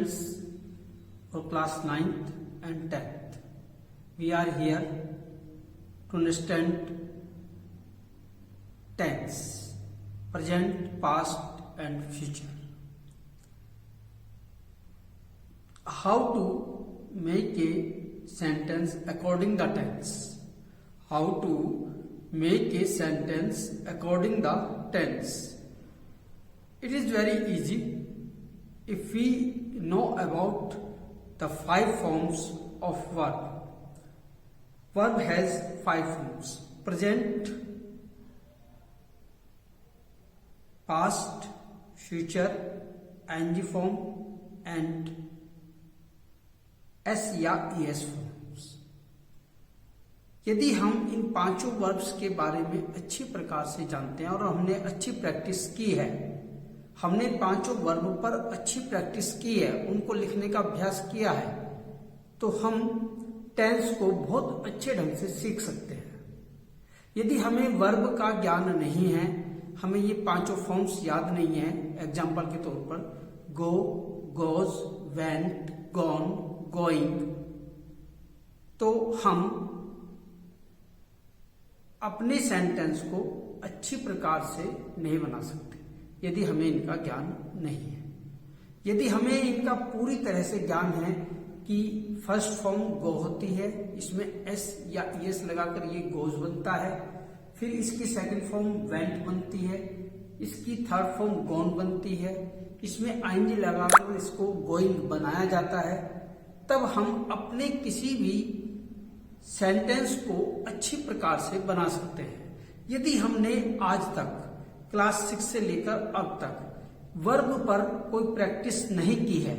students for class 9th and 10th. We are here to understand tense, present, past and future. How to make a sentence according the tense. How to make a sentence according the tense. It is very easy if we know about the 5 forms of verb. Verb has 5 forms: present, past, future, ing form and s या es forms. यदि हम इन 5 verbs के बारे में अच्छी प्रकार से जानते हैं और हमने अच्छी प्रैक्टिस की है, हमने 5 वर्ब पर अच्छी प्रैक्टिस की है, उनको लिखने का अभ्यास किया है, तो हम टेंस को बहुत अच्छे ढंग से सीख सकते हैं. यदि हमें वर्ब का ज्ञान नहीं है, हमें ये 5 फॉर्म्स याद नहीं है, एग्जाम्पल के तौर पर गो, गोज, वेंट, गॉन, गोइंग, तो हम अपने सेंटेंस को अच्छी प्रकार से नहीं बना सकते यदि हमें इनका ज्ञान नहीं है. यदि हमें इनका पूरी तरह से ज्ञान है कि फर्स्ट फॉर्म गो होती है, इसमें एस या एस लगाकर ये गोज बनता है, फिर इसकी सेकंड फॉर्म वेंट बनती है, इसकी थर्ड फॉर्म गॉन बनती है, इसमें आईएनजी लगाकर इसको गोइंग बनाया जाता है, तब हम अपने किसी भी सेंटेंस को अच्छी प्रकार से बना सकते हैं. यदि हमने आज तक क्लास 6 से लेकर अब तक वर्ब पर कोई प्रैक्टिस नहीं की है,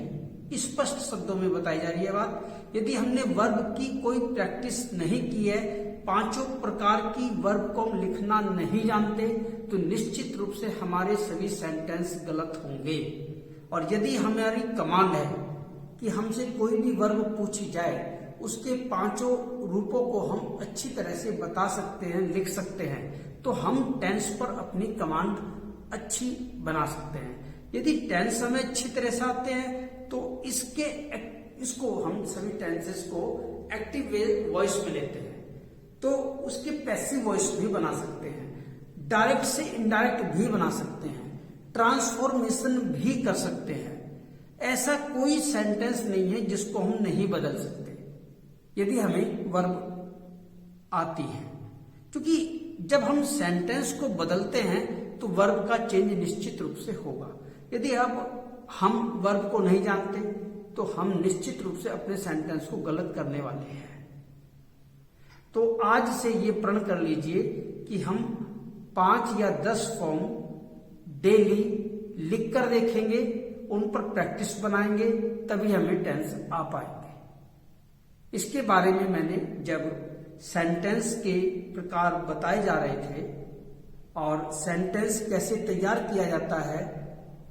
स्पष्ट शब्दों में बताई जा रही है बात, यदि हमने वर्ब की कोई प्रैक्टिस नहीं की है, 5 प्रकार की वर्ब को हम लिखना नहीं जानते, तो निश्चित रूप से हमारे सभी सेंटेंस गलत होंगे. और यदि हमारी कमांड है कि हमसे कोई भी वर्ब पूछी जाए, उसके 5 रूपों को हम अच्छी तरह से बता सकते हैं, लिख सकते हैं, तो हम टेंस पर अपनी कमांड अच्छी बना सकते हैं. यदि टेंस हमें अच्छी तरह से आते हैं तो इसको हम सभी टेंसेस को एक्टिव वॉइस में लेते हैं, तो उसके पैसिव वॉइस भी बना सकते हैं, डायरेक्ट से इनडायरेक्ट भी बना सकते हैं, ट्रांसफॉर्मेशन भी कर सकते हैं. ऐसा कोई सेंटेंस नहीं है जिसको हम नहीं बदल सकते यदि हमें वर्ब आती है, क्योंकि जब हम सेंटेंस को बदलते हैं तो वर्ब का चेंज निश्चित रूप से होगा. यदि अब हम वर्ब को नहीं जानते तो हम निश्चित रूप से अपने सेंटेंस को गलत करने वाले हैं. तो आज से ये प्रण कर लीजिए कि हम 5 या 10 फॉर्म डेली लिख कर देखेंगे, उन पर प्रैक्टिस बनाएंगे, तभी हमें टेंस आ पाएंगे. इसके बारे में मैंने जब सेंटेंस के प्रकार बताए जा रहे थे और सेंटेंस कैसे तैयार किया जाता है,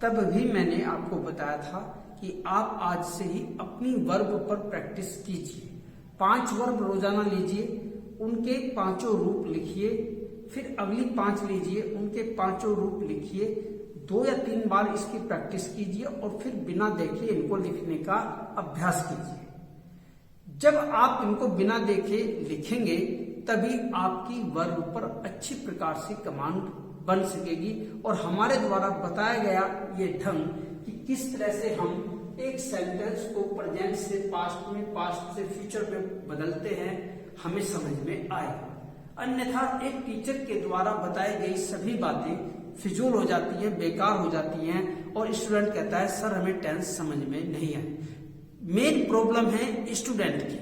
तब भी मैंने आपको बताया था कि आप आज से ही अपनी वर्ब पर प्रैक्टिस कीजिए. 5 वर्ब रोजाना लीजिए, उनके 5 रूप लिखिए, फिर अगली 5 लीजिए, उनके 5 रूप लिखिए, 2 या 3 बार इसकी प्रैक्टिस कीजिए और फिर बिना देखे इनको लिखने का अभ्यास कीजिए. जब आप इनको बिना देखे लिखेंगे तभी आपकी वर्ब पर अच्छी प्रकार से कमांड बन सकेगी और हमारे द्वारा बताया गया ये ढंग कि किस तरह से हम एक सेंटेंस को प्रेजेंट से पास्ट में, पास्ट से फ्यूचर में बदलते हैं, हमें समझ में आएगा. अन्यथा एक टीचर के द्वारा बताई गई सभी बातें फिजूल हो जाती हैं, बेकार हो जाती हैं और स्टूडेंट कहता है सर हमें टेंस समझ में नहीं आई. मेन प्रॉब्लम है स्टूडेंट की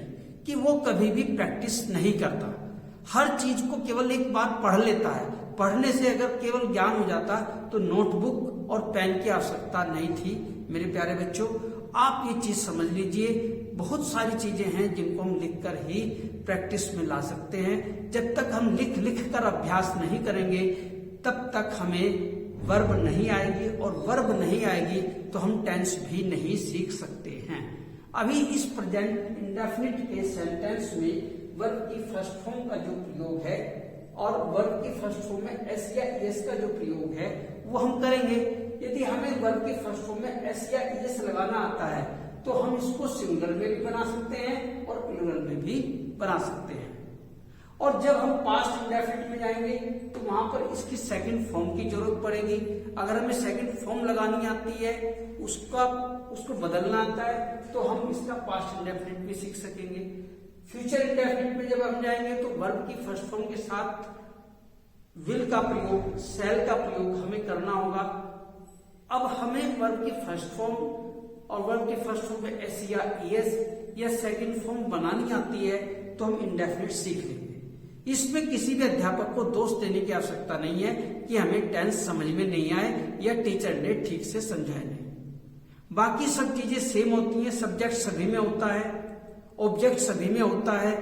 कि वो कभी भी प्रैक्टिस नहीं करता, हर चीज को केवल एक बार पढ़ लेता है. पढ़ने से अगर केवल ज्ञान हो जाता तो नोटबुक और पेन की आवश्यकता नहीं थी. मेरे प्यारे बच्चों, आप ये चीज समझ लीजिए, बहुत सारी चीजें हैं जिनको हम लिखकर ही प्रैक्टिस में ला सकते हैं. जब तक हम लिख कर अभ्यास नहीं करेंगे तब तक हमें वर्ब नहीं आएगी, और वर्ब नहीं आएगी तो हम टेंस भी नहीं सीख सकते हैं. अभी इस प्रेजेंट इंडेफिनिट के सेंटेंस में वर्ब की फर्स्ट फॉर्म का जो प्रयोग है और वर्ब की फर्स्ट फॉर्म में एस या एस का जो प्रयोग है वो हम करेंगे. यदि हमें वर्ब की फर्स्ट फॉर्म में एस या एस लगाना आता है तो हम इसको सिंगुलर में भी बना सकते हैं और प्लूरल में भी बना सकते हैं। और जब हम पास्ट इंडेफिनिट में जाएंगे तो वहां पर इसकी सेकंड फॉर्म की जरूरत पड़ेगी। अगर हमें सेकंड फॉर्म लगानी आती है, उसको बदलना आता है, तो हम इसका पास्ट इंडेफिनिट भी सीख सकेंगे। फ्यूचर इंडेफिनिट में जब हम जाएंगे तो वर्ब की फर्स्ट फॉर्म के साथ विल का प्रयोग, शैल का प्रयोग हमें करना होगा। अब हमें वर्ब की फर्स्ट फॉर्म और वर्ब की फर्स्ट फॉर्म में एस या ईएस या सेकंड फॉर्म बनानी आती है तो हम इंडेफिनिट सीख लेंगे। इसमें किसी भी अध्यापक को दोष देने की आवश्यकता नहीं है कि हमें टेंस समझ में नहीं आए या टीचर ने ठीक से समझाया नहीं। बाकी सब चीजें सेम होती हैं। सब्जेक्ट सभी में होता है, ऑब्जेक्ट सभी में होता है,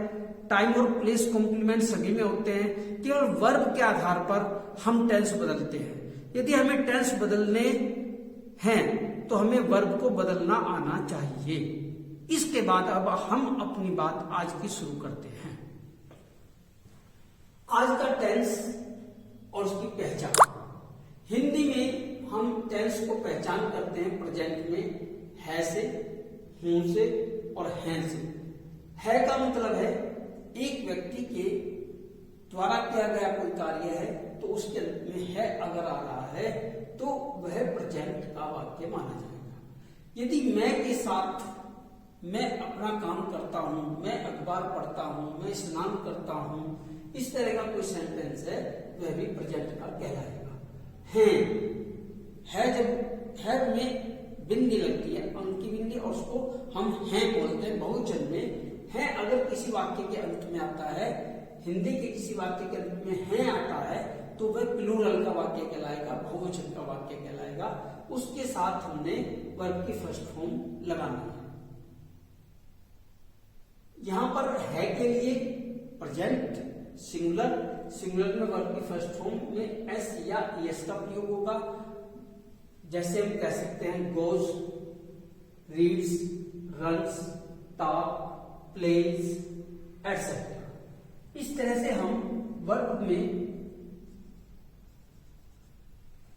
टाइम और प्लेस कॉम्प्लीमेंट सभी में होते हैं। केवल वर्ब के आधार पर हम टेंस बदलते हैं। यदि हमें टेंस बदलने हैं तो हमें वर्ब को बदलना आना चाहिए। इसके बाद अब हम अपनी बात आज की शुरू करते हैं। आज का टेंस और उसकी पहचान। हिंदी में हम टेंस को पहचान करते हैं प्रेजेंट में है से, हूं से और हैं से। है का मतलब है एक व्यक्ति के द्वारा किया गया कोई कार्य है तो उसके अंत में है अगर आ रहा है तो वह प्रेजेंट का वाक्य माना जाएगा। यदि मैं के साथ मैं अपना काम करता हूं, मैं अखबार पढ़ता हूं, मैं स्नान करता हूं, इस तरह का कोई सेंटेंस है वह भी प्रेजेंट का कहलाएगा। है जब है में बिंदी लगती है, उनकी बिंदी, और उसको हम हैं बोलते हैं बहुवचन में। है अगर किसी वाक्य के अंत में आता है, हिंदी के किसी वाक्य के अंत में है आता है तो वह प्लूरल का वाक्य कहलाएगा, बहुवचन का वाक्य कहलाएगा। उसके साथ हमने वर्ब की फर्स्ट फॉर्म लगानी है। यहां पर है के लिए प्रेजेंट सिंगुलर में वर्ब की फर्स्ट फॉर्म में एस या एस का प्रयोग होगा। जैसे हम कह सकते हैं goes, reads, runs, talk, plays etcetera. इस तरह से हम वर्ब में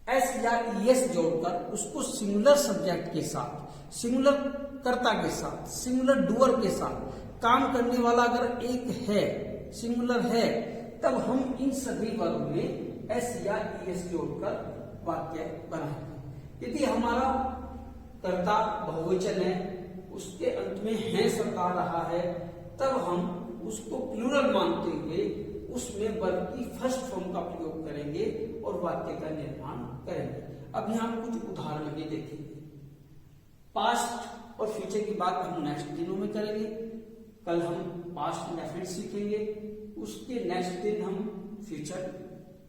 एस या एस जोड़कर उसको सिंगुलर सब्जेक्ट के साथ, सिंगुलर कर्ता के साथ, सिंगुलर डूअर के साथ, काम करने वाला अगर एक है, सिंगुलर है, तब हम इन सभी वर्ब में एस या एस जोड़कर वाक्य बनाएंगे। यदि हमारा कर्ता बहुवचन है, उसके अंत में है शब्द आ रहा है, तब हम उसको प्लूरल मानते हुए उसमें वर्ब की फर्स्ट फॉर्म का प्रयोग करेंगे और वाक्य का निर्माण करेंगे। अब यहां हम कुछ उदाहरण भी देखेंगे। पास्ट और फ्यूचर की बात हम नेक्स्ट दिनों में करेंगे। कल हम पास्ट इंडेफिनिट सीखेंगे, उसके नेक्स्ट दिन हम फ्यूचर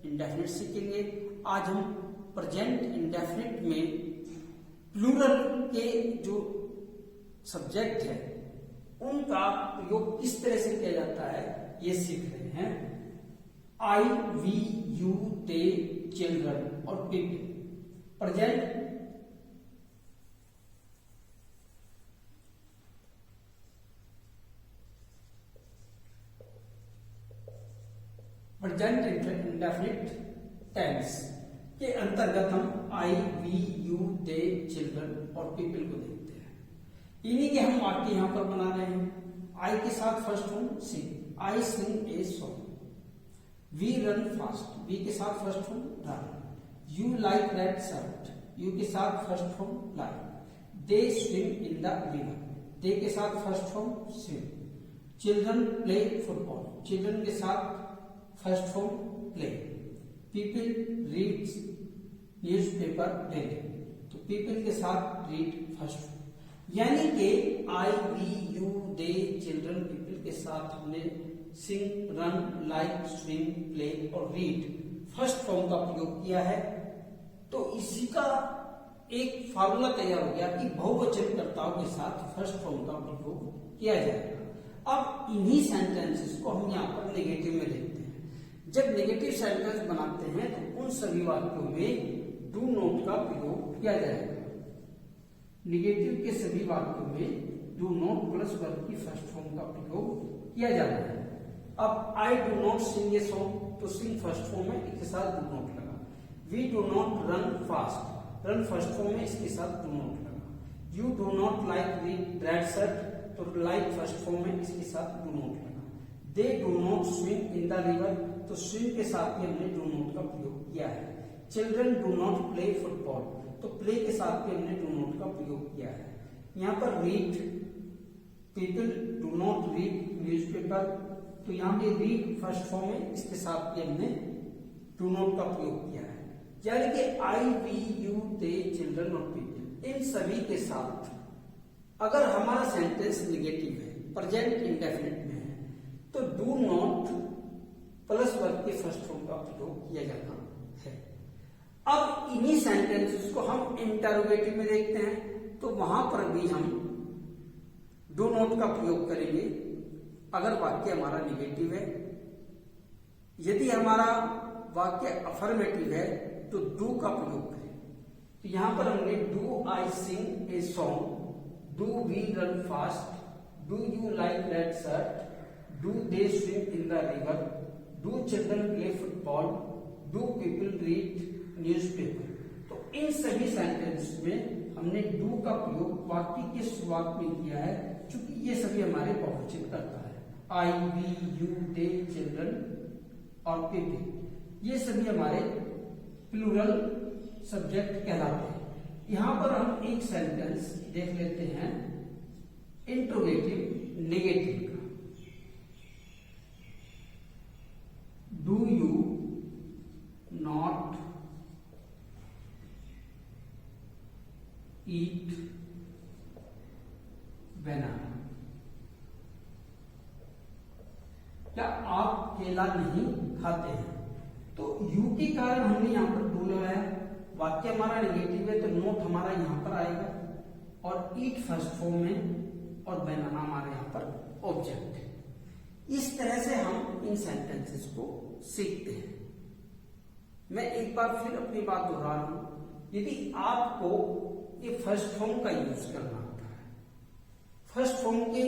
इंडेफिनिट सीखेंगे। आज हम प्रेजेंट इंडेफिनिट में प्लूरल के जो सब्जेक्ट है उनका प्रयोग किस तरह से किया जाता है ये सीख रहे हैं। आई, वी, यू, दे, चिल्ड्रन और पीपल। प्रेजेंट इंडेफिनिट टेंस के अंतर्गत हम आई, वी, यू, दे, चिल्ड्रन और पीपल को देखते हैं। इन्हीं के हम वाक्य यहां पर बना रहे हैं। आई के साथ first form sing, I sing a song. We run fast, we के साथ first form run. You like red shirt, you के साथ first form like. They swim in the river, they के साथ first form swim. Children play football, children के साथ first form play. People reads newspaper daily, तो people के साथ read first form. यानी कि I, we, you, they, children, people के साथ हमने सिंग, रन, लाइक, स्विम, प्ले और रीड फर्स्ट फॉर्म का प्रयोग किया है। तो इसी का एक फार्मूला तैयार हो गया कि बहुवचन कर्ताओं के साथ फर्स्ट फॉर्म का प्रयोग किया जाएगा। अब इन्हीं सेंटेंसेस को हम यहाँ पर नेगेटिव में देखते हैं। जब नेगेटिव सेंटेंस बनाते हैं तो उन सभी वाक्यों में डू नॉट का प्रयोग किया जाएगा। नेगेटिव के सभी वाक्यों में डू नॉट प्लस वर्ब की फर्स्ट फॉर्म का प्रयोग किया जाता है। अब I do not sing a song, तो सिंग फर्स्ट फॉर्म है, इसके साथ डू नॉट लगा। We do not run fast, run first form है, इसके साथ डू नॉट लगा। You do not like red shirt, तो लाइक फर्स्ट फॉर्म में इसके साथ डू नॉट लगा। They do not swim in the river, तो स्विम के साथ भी हमने डू नॉट का प्रयोग किया है। Children do not play football, तो प्ले के साथ भी हमने डू नॉट का प्रयोग किया है। यहाँ पर read, people do not read newspaper, तो यहाँ पे रीड फर्स्ट फॉर्म में इसके साथ भी हमने डू नॉट का प्रयोग किया है। यानी कि I, we, you, they, children और पीपल, इन सभी के साथ अगर हमारा सेंटेंस निगेटिव है, प्रेजेंट इंडेफिनिट में है, तो डू नॉट प्लस वर्ब के फर्स्ट फॉर्म का प्रयोग किया जाता है। अब इन्हीं सेंटेंसेस को हम इंटरोगेटिव में देखते हैं, तो वहां पर भी हम डू नॉट का प्रयोग करेंगे अगर वाक्य हमारा निगेटिव है। यदि हमारा वाक्य अफर्मेटिव है तो डू का प्रयोग करें। तो यहां पर हमने do I sing a song, do we run fast, do you like red shirt, do they swim in the river, do children play football, do people read newspaper. तो इन सभी सेंटेंस में हमने डू का प्रयोग वाक्य की शुरुआत में किया है, क्योंकि ये सभी हमारे बहुवचन करता है। आई, वी, यू, दे, चिल्ड्रन और पीपल, ये सभी हमारे प्लूरल सब्जेक्ट कहलाते हैं। यहां पर हम एक सेंटेंस देख लेते हैं इंट्रोगेटिव नेगेटिव का। डू यू नॉट ईट बनाना, क्या आप केला नहीं खाते हैं? तो यू के कारण हमने यहां पर डू लगाया, वाक्य हमारा नेगेटिव है तो नोट हमारा यहां पर आएगा, और ईट फर्स्ट फॉर्म में और बनाना हमारे यहां पर ऑब्जेक्ट है। इस तरह से हम इन सेंटेंसेस को सीखते हैं। मैं एक बार फिर अपनी बात दोहरा रहा हूं, यदि आपको ये फर्स्ट फॉर्म का यूज करना होता है, फर्स्ट फॉर्म के